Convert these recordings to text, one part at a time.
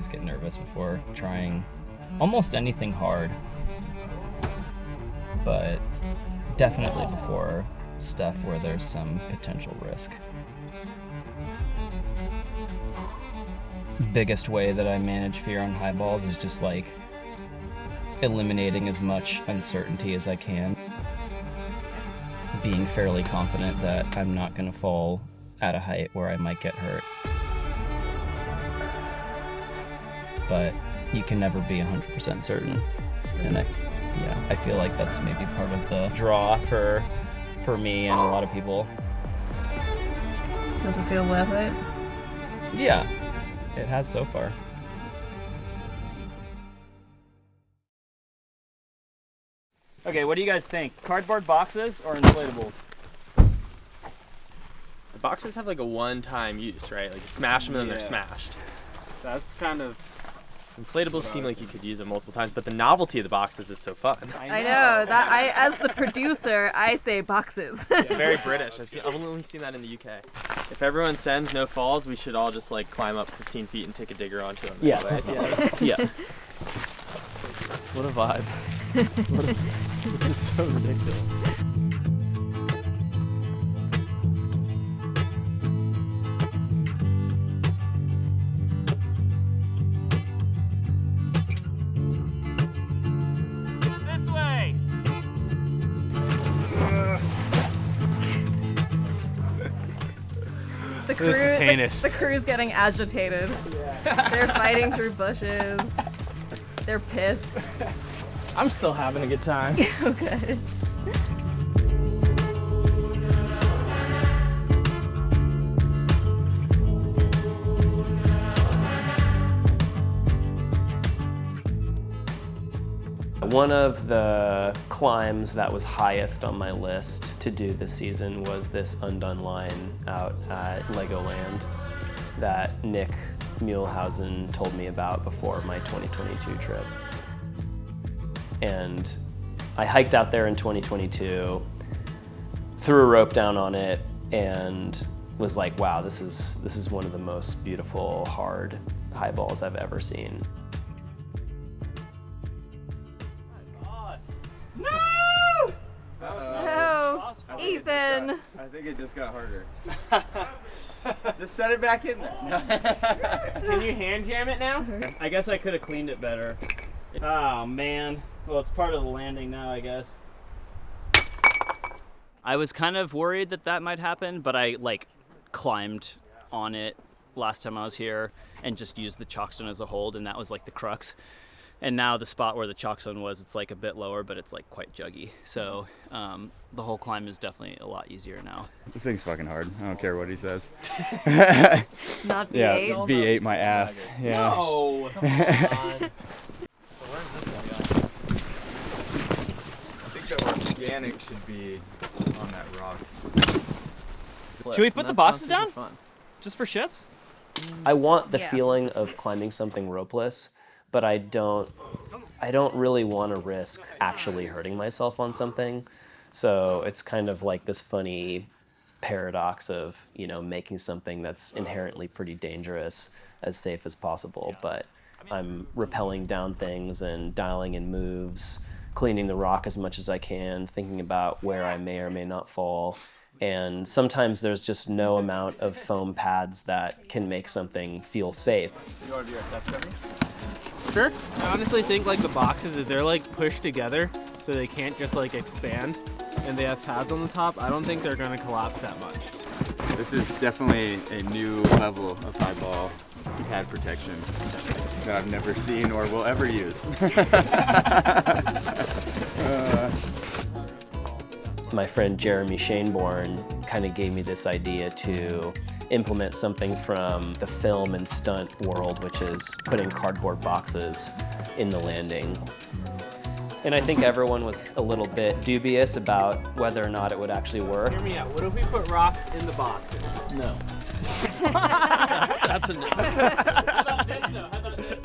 always get nervous before trying almost anything hard, but definitely before stuff where there's some potential risk. Biggest way that I manage fear on high balls is just like eliminating as much uncertainty as I can. Being fairly confident that I'm not going to fall at a height where I might get hurt. But you can never be 100% certain. And I feel like that's maybe part of the draw for me and a lot of people. Does it feel worth it? Yeah, it has so far. Okay, what do you guys think? Cardboard boxes or inflatables? The boxes have like a one-time use, right? Like you smash them and then they're smashed. That's kind of... Inflatables seem like you could use them multiple times, but the novelty of the boxes is so fun. I know that as the producer, I say boxes. It's very British. I've only seen that in the UK. If everyone sends no falls, we should all just like climb up 15 feet and take a digger onto them. Yeah. Yeah. What a vibe. This is so ridiculous. This way! This is heinous. The crew's getting agitated. Yeah. They're fighting through bushes. They're pissed. I'm still having a good time. Okay. One of the climbs that was highest on my list to do this season was this undone line out at Legoland that Nick Muehlhausen told me about before my 2022 trip. And I hiked out there in 2022, threw a rope down on it, and was like, wow, this is one of the most beautiful, hard high balls I've ever seen. No! No! Ethan! I think it just got harder. Just set it back in there. Can you hand jam it now? I guess I could have cleaned it better. Oh man. Well, it's part of the landing now, I guess. I was kind of worried that might happen, but I like climbed on it last time I was here and just used the chalkstone as a hold, and that was like the crux. And now the spot where the chalkstone was, it's like a bit lower, but it's like quite juggy. So the whole climb is definitely a lot easier now. This thing's fucking hard. I don't care what he says. Not V8? Yeah, V8 my ass. Yeah. No! Come on. So where's this one going? I think the organic should be on that rock. Should we put the boxes down? Just for shits? I want the feeling of climbing something ropeless, but I don't really want to risk actually hurting myself on something. So it's kind of like this funny paradox of, you know, making something that's inherently pretty dangerous as safe as possible, but I'm rappelling down things and dialing in moves, cleaning the rock as much as I can, thinking about where I may or may not fall. And sometimes there's just no amount of foam pads that can make something feel safe. You want to be our test dummy? Sure. I honestly think like the boxes, if they're like pushed together so they can't just like expand and they have pads on the top, I don't think they're gonna collapse that much. This is definitely a new level of high ball pad protection that I've never seen or will ever use. My friend Jeremy Shaneborn kind of gave me this idea to implement something from the film and stunt world, which is putting cardboard boxes in the landing. And I think everyone was a little bit dubious about whether or not it would actually work. Hear me out. What if we put rocks in the boxes? No. That's a no. How about this though? How about this?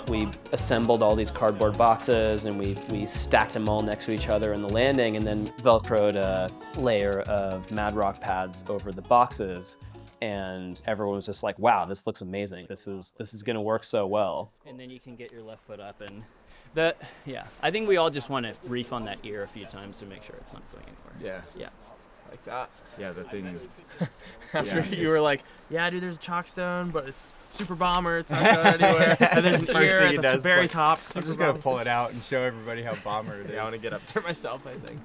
We assembled all these cardboard boxes and we stacked them all next to each other in the landing, and then Velcroed a layer of Mad Rock pads over the boxes. and everyone was just like, wow, this looks amazing. This is gonna work so well. And then you can get your left foot up and I think we all just want to reef on that ear a few times to make sure it's not going anywhere. Yeah. Like that. Yeah, the thing. After you were like, yeah, dude, there's a chalk stone, but it's super bomber. It's not going anywhere. And there's an ear at the very top. I'm just gonna pull it out and show everybody how bomber it is. Yeah, I want to get up there myself, I think.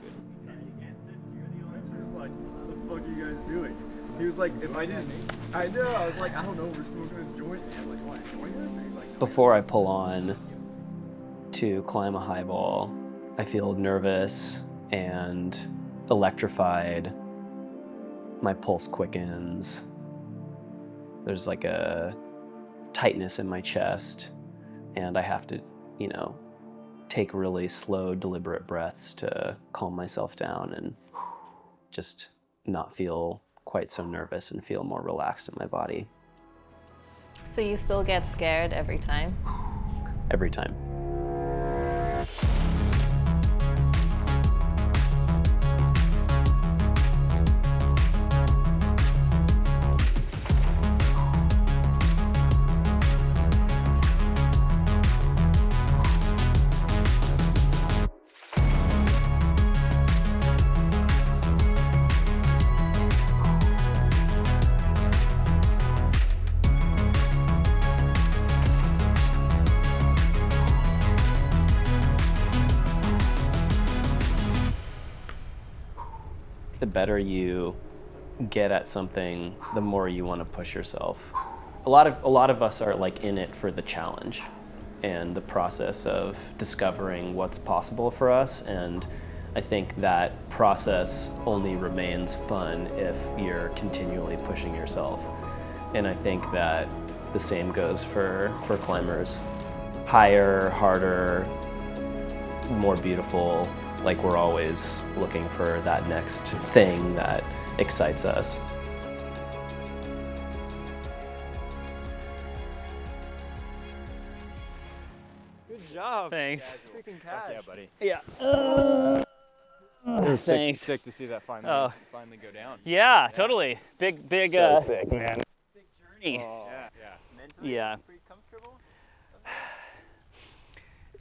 Just like, what the fuck are you guys doing? He was like, if I didn't, I know. I was like, I don't know, we're smoking a joint. And I'm like, you want to join us? And he's like, no. Before I pull on to climb a highball, I feel nervous and electrified. My pulse quickens. There's like a tightness in my chest, and I have to, take really slow, deliberate breaths to calm myself down and just not feel quite so nervous and feel more relaxed in my body. So you still get scared every time? Every time. The better you get at something, the more you want to push yourself. A lot of us are like in it for the challenge and the process of discovering what's possible for us, and I think that process only remains fun if you're continually pushing yourself. And I think that the same goes for climbers. Higher, harder, more beautiful. Like, we're always looking for that next thing that excites us. Good job. Thanks. Freaking cash. Yeah, buddy. Yeah. Thanks. Sick to see that finally go down. Yeah, totally. Big So sick, man. big journey. Yeah.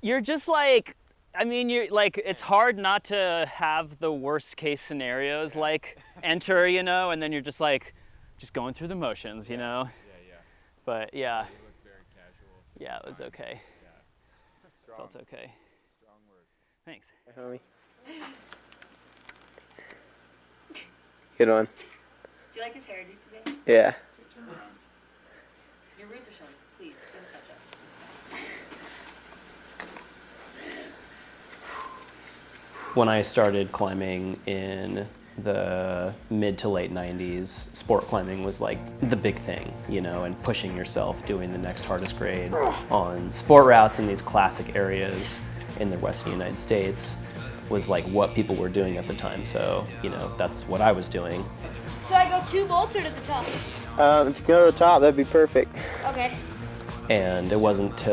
You're just like, you're like, it's hard not to have the worst case scenarios like enter, and then you're just like, just going through the motions, Yeah. But yeah. You look very casual. Yeah, it was okay. Yeah. Strong. Felt okay. Strong word. Thanks. Hey, homie. Get on. Do you like his hairdo today? Yeah. Your roots are showing. Please, give a touch up. When I started climbing in the mid to late 90s, sport climbing was like the big thing, and pushing yourself, doing the next hardest grade on sport routes in these classic areas in the Western United States was like what people were doing at the time. So, that's what I was doing. So I go 2 bolts or to the top? If you go to the top, that'd be perfect. Okay. And it wasn't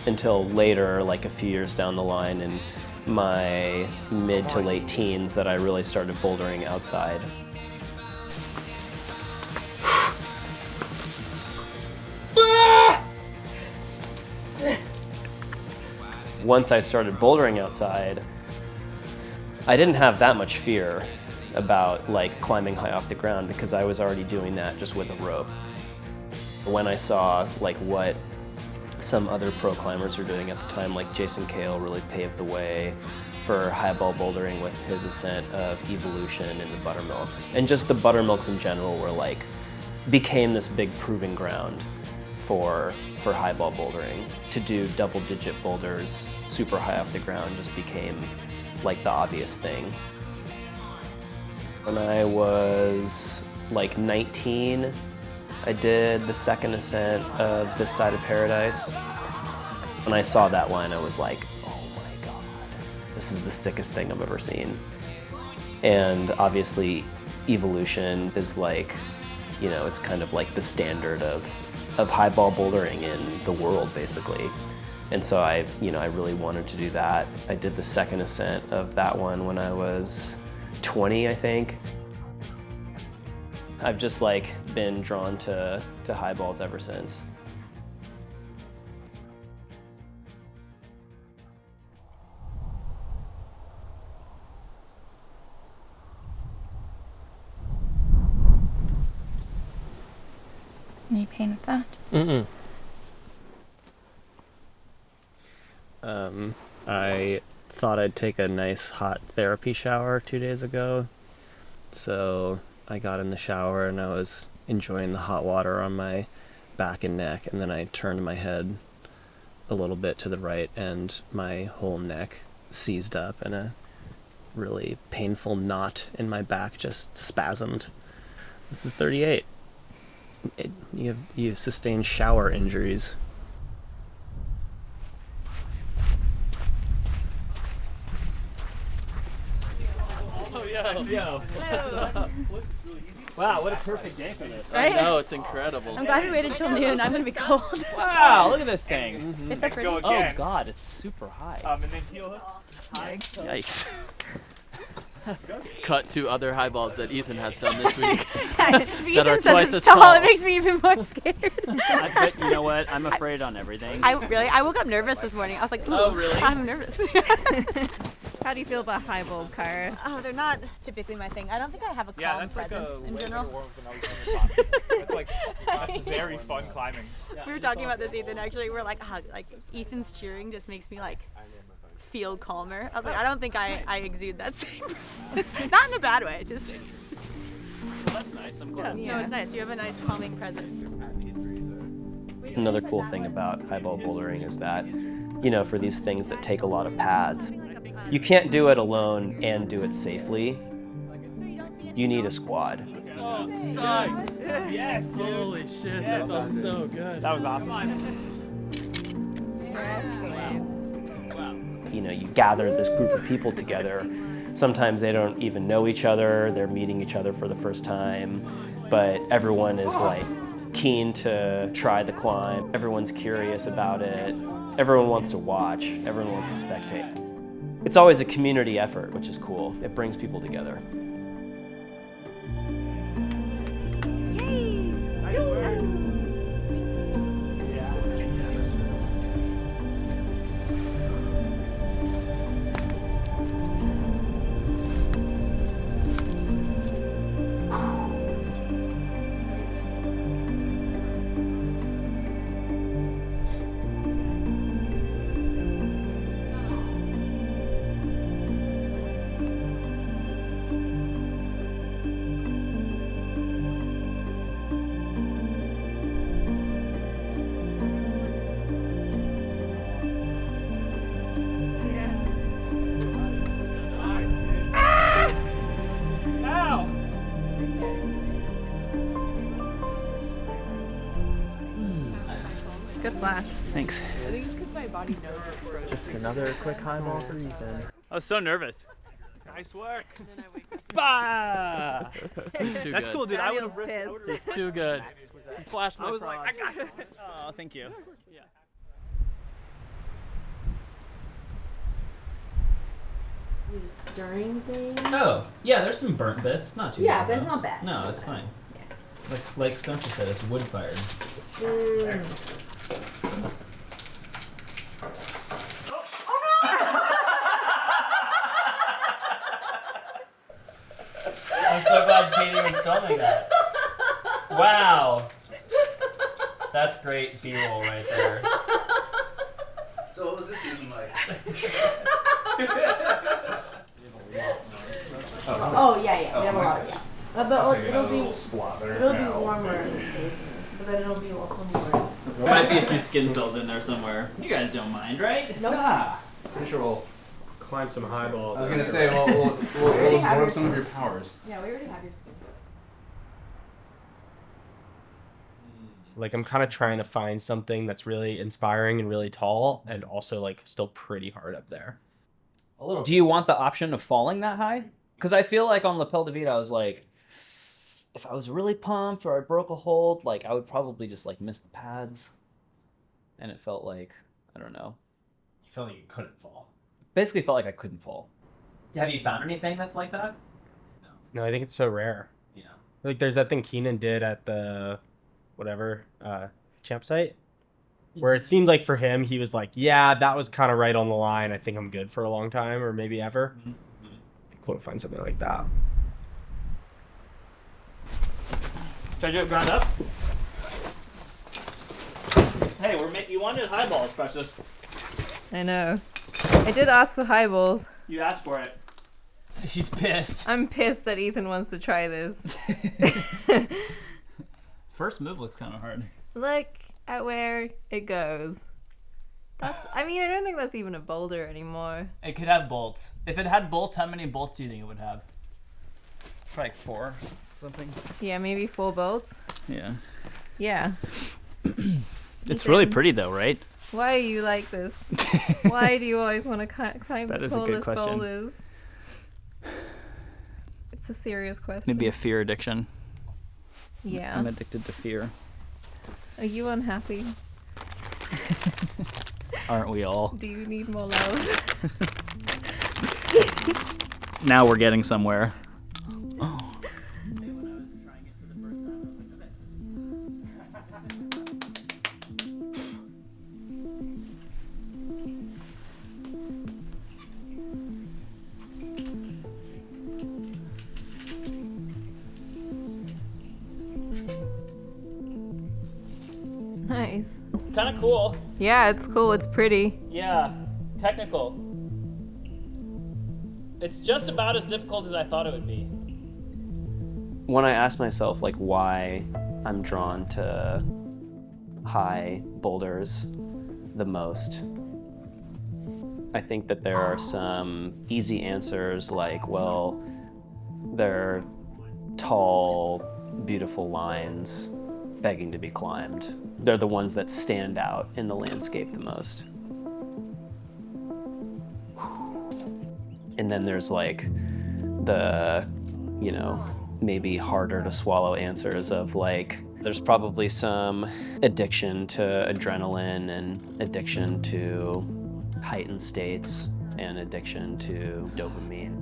until later, like a few years down the line in my mid to late teens, that I really started bouldering outside. Once I started bouldering outside, I didn't have that much fear about like climbing high off the ground because I was already doing that just with a rope. When I saw like what some other pro climbers were doing at the time, like Jason Cale really paved the way for highball bouldering with his ascent of Evolution and the Buttermilks. And just the Buttermilks in general were like, became this big proving ground for highball bouldering. To do double-digit boulders super high off the ground just became like the obvious thing. When I was like 19, I did the second ascent of This Side of Paradise. When I saw that line, I was like, oh my God, this is the sickest thing I've ever seen. And obviously, Evolution is like, it's kind of like the standard of highball bouldering in the world, basically. And so I really wanted to do that. I did the second ascent of that one when I was 20, I think. I've just like been drawn to highballs ever since. Any pain with that? Mm-mm. I thought I'd take a nice hot therapy shower 2 days ago. So I got in the shower and I was enjoying the hot water on my back and neck, and then I turned my head a little bit to the right and my whole neck seized up and a really painful knot in my back just spasmed. This is 38. You've sustained shower injuries. Yo, what's up? Wow, what a perfect day for this. Right? I know, it's incredible. I'm glad we waited till noon. I'm gonna be cold. Wow, look at this thing. It's so pretty. Oh god, it's super high. And then heel hook. Yikes. Cut to other highballs that Ethan has done this week. Ethan are twice as tall. It makes me even more scared. But you know what? I'm afraid on everything. I woke up nervous this morning. I was like, ooh, oh really? I'm nervous. How do you feel about high bowls, Kyra? Oh, they're not typically my thing. I don't think I have a calm presence in general. That's very fun climbing. We were talking about this, Ethan. Actually, we're like, Ethan's cheering just makes me like feel calmer. I was like, I don't think I exude that same presence. Not in a bad way, just. Well, that's nice. I'm glad. No, it's nice. You have a nice calming presence. Another cool thing about highball bouldering is that, you know, for these things that take a lot of pads, you can't do it alone and do it safely. You need a squad. Oh, psyched. Yes, dude. Holy shit, that felt so good. That was awesome. You know, you gather this group of people together. Sometimes they don't even know each other. They're meeting each other for the first time, but everyone is like keen to try the climb. Everyone's curious about it. Everyone wants to watch. Everyone wants to spectate. It's always a community effort, which is cool. It brings people together. Good flash. Thanks. I think it's because my body knows it's frozen. Just another quick highball for Ethan. I was so nervous. Nice work. Bah! It's too That's good. cool, dude. I would have Daniel's risked. pissed. It's too good. You flashed my I was like, prod. I got this. Oh, thank you. Yeah. Need a stirring thing. Oh, yeah, there's some burnt bits. Not too Yeah, bad. but it's though. not bad. No, It's it's not fine. Like Spencer said, it's wood fired. I'm so glad Catie was filming that. Wow. That's great B-roll right there. So what was this season like? Oh yeah, we have a lot of but it'll be Splatter. warmer in the States, but then it'll be also more. There might be a few skin cells in there somewhere. You guys don't mind, right? Nope. Ah. Pretty sure we'll climb some highballs. I was gonna say, we'll absorb some of your powers. Yeah, we already have your skin. Like I'm kind of trying to find something that's really inspiring and really tall, and also like still pretty hard up there. A little. Do you want the option of falling that high? Because I feel like on Lapel de Vide, I was like, if I was really pumped or I broke a hold, like I would probably just like miss the pads. And it felt like, I don't know. You felt like you couldn't fall. Basically felt like I couldn't fall. Have you found anything that's like that? No, I think it's so rare. Yeah. Like there's that thing Keenan did at the whatever campsite where it seemed like for him he was like, yeah, that was kind of right on the line. I think I'm good for a long time or maybe ever. Cool to find something like that. Should I do it ground up? Hey, you wanted highballs, Precious. I know. I did ask for highballs. You asked for it. She's pissed. I'm pissed that Ethan wants to try this. First move looks kind of hard. Look at where it goes. I don't think that's even a boulder anymore. It could have bolts. If it had bolts, how many bolts do you think it would have? Probably like 4 or something. Yeah, maybe 4 bolts. Yeah. Yeah. It's really pretty though, right? Why are you like this? Why do you always want to climb That the is a good tallest question. boulders? It's a serious question. Maybe a fear addiction. Yeah. I'm addicted to fear. Are you unhappy? Aren't we all? Do you need more love? Now we're getting somewhere. Nice. Kind of cool. Yeah, it's cool. It's pretty. Yeah. Technical. It's just about as difficult as I thought it would be. When I ask myself like why I'm drawn to high boulders the most, I think that there are some easy answers like, well, they're tall, beautiful lines begging to be climbed. They're the ones that stand out in the landscape the most. And then there's like the, maybe harder to swallow answers of like, there's probably some addiction to adrenaline and addiction to heightened states and addiction to dopamine.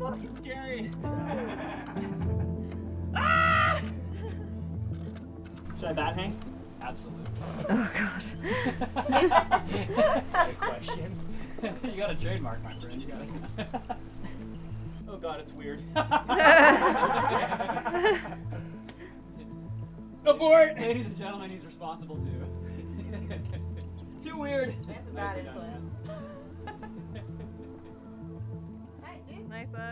Fucking scary. Should I bat hang? Absolutely. Oh god. Good question. You got a trademark, my friend. You got it. Oh god, it's weird. Abort! Ladies and gentlemen, he's responsible too. Too weird. That's a bad influence.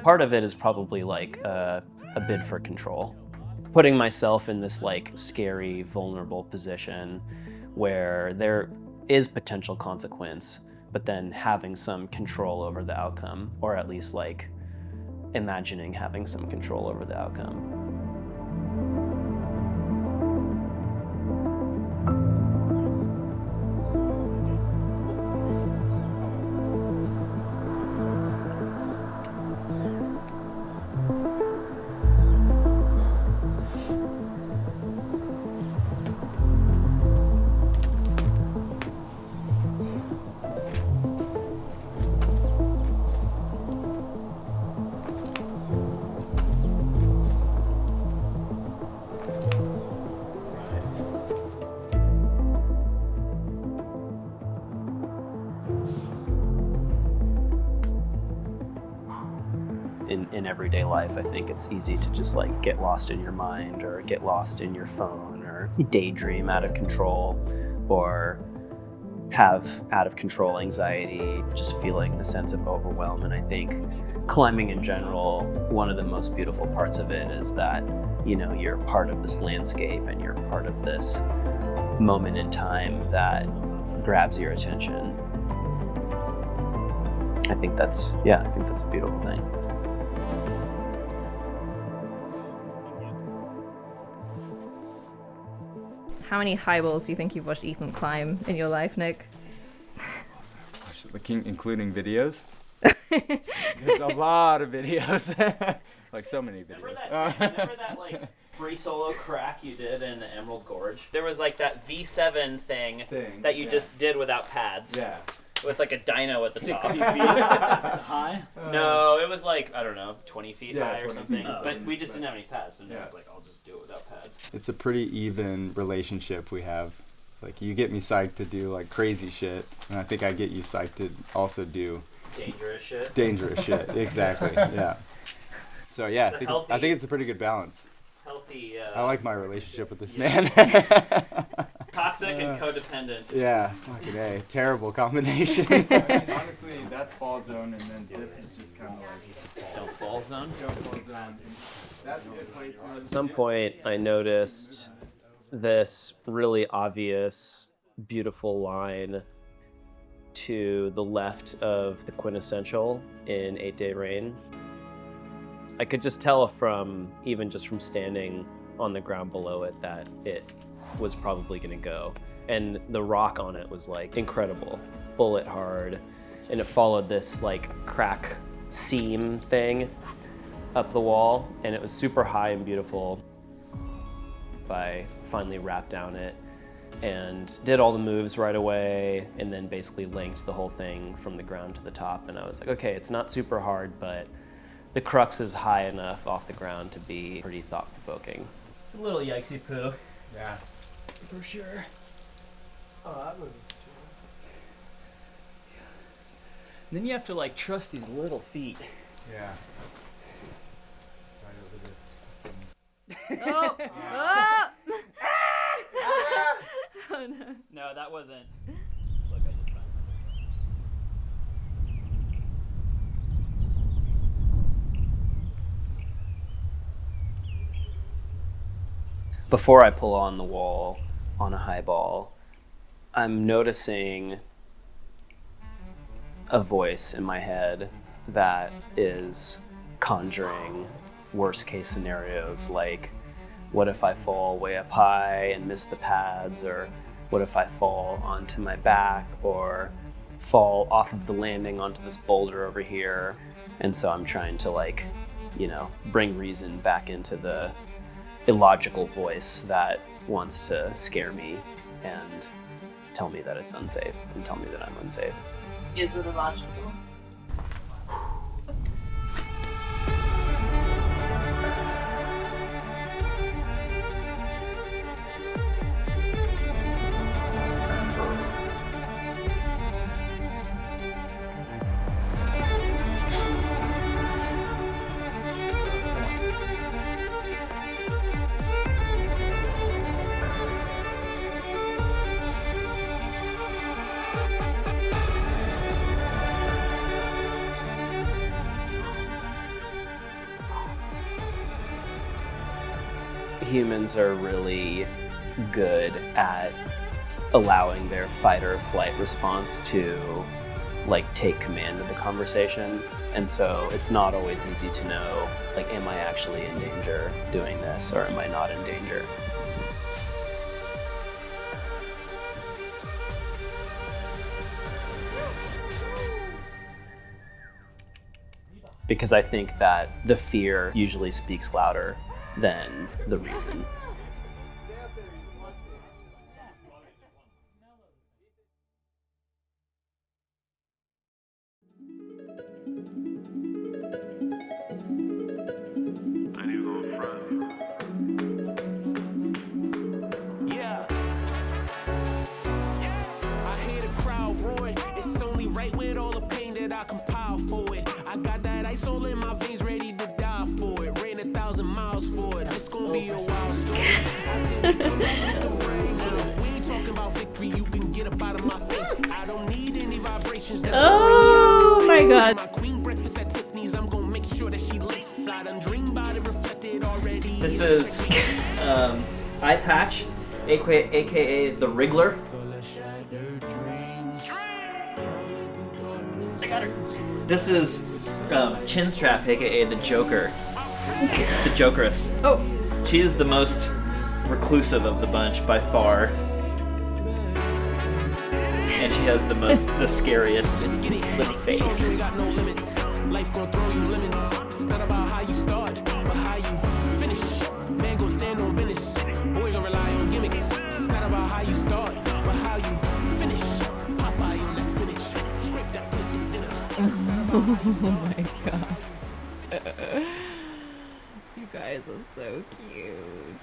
Part of it is probably like a bid for control. Putting myself in this like scary, vulnerable position where there is potential consequence, but then having some control over the outcome, or at least like imagining having some control over the outcome. In everyday life, I think it's easy to just like get lost in your mind or get lost in your phone or daydream out of control or have out of control anxiety, just feeling a sense of overwhelm. And I think climbing in general, one of the most beautiful parts of it is that, you're part of this landscape and you're part of this moment in time that grabs your attention. I think that's a beautiful thing. How many highballs do you think you've watched Ethan climb in your life, Nick? Including videos? There's a lot of videos. Like so many videos. Remember that like free solo crack you did in Emerald Gorge? There was like that V7 thing that you just did without pads. Yeah. with like a dyno at the 60 top. feet high? No, it was like, I don't know, 20 feet high or 20 something. feet. But we just didn't have any pads, so I was like, I'll just do it without pads. It's a pretty even relationship we have. It's like you get me psyched to do like crazy shit, and I think I get you psyched to also do Dangerous shit. Dangerous shit, exactly. Yeah. So yeah, It's I think it's a pretty good balance. Healthy. I like my relationship with this man. Toxic and codependent. Yeah, fucking A. Terrible combination. Honestly, that's fall zone, and then this is just kind of like don't fall zone. Don't fall zone. That's a good place. At some point, I noticed this really obvious, beautiful line to the left of the quintessential in 8 Day Rain. I could just tell from standing on the ground below it that it was probably gonna go. And the rock on it was like incredible, bullet hard. And it followed this like crack seam thing up the wall, and it was super high and beautiful. I finally wrapped down it and did all the moves right away, and then basically linked the whole thing from the ground to the top. And I was like, okay, it's not super hard, but the crux is high enough off the ground to be pretty thought-provoking. It's a little yikesy poo. Yeah. For sure. Oh, that would be And then you have to like trust these little feet. Yeah. Right over this. Oh! Oh! Oh no. No, that wasn't. Look, I just found Before I pull on the wall on a highball, I'm noticing a voice in my head that is conjuring worst case scenarios, like what if I fall way up high and miss the pads, or what if I fall onto my back or fall off of the landing onto this boulder over here. And so I'm trying to like, you know, bring reason back into the illogical voice that wants to scare me and tell me that it's unsafe and tell me that I'm unsafe. Is it illogical? Humans are really good at allowing their fight or flight response to like take command of the conversation. And so it's not always easy to know, like, am I actually in danger doing this or am I not in danger? Because I think that the fear usually speaks louder than the reason. Yeah. I hear the crowd roaring. It's only right with all the pain that I compile for it. I got that ice all in my veins, ready to die for it. Rain 1,000 miles for it. This gon' be a wild story. After we come back with the rain, if we ain't talking about victory, you can get up out of my face. I don't need any vibrations. That's Oh my god. my queen breakfast at Tiffany's. I'm gonna make sure that she laces. I done dreamed about it, reflected already. This is Eye Patch, aka the Wriggler. I got her. This is Chinstrap, aka the Joker. The Jokerist. Oh, she is the most reclusive of the bunch by far, and she has the scariest little face. Life gon' throw you lemons. It's not about how you start, but how you finish. Man gon' stand on business. Boy gon' rely on gimmicks. It's not about how you start, but how you finish. Popeye on that spinach. Oh my god. You guys are so cute.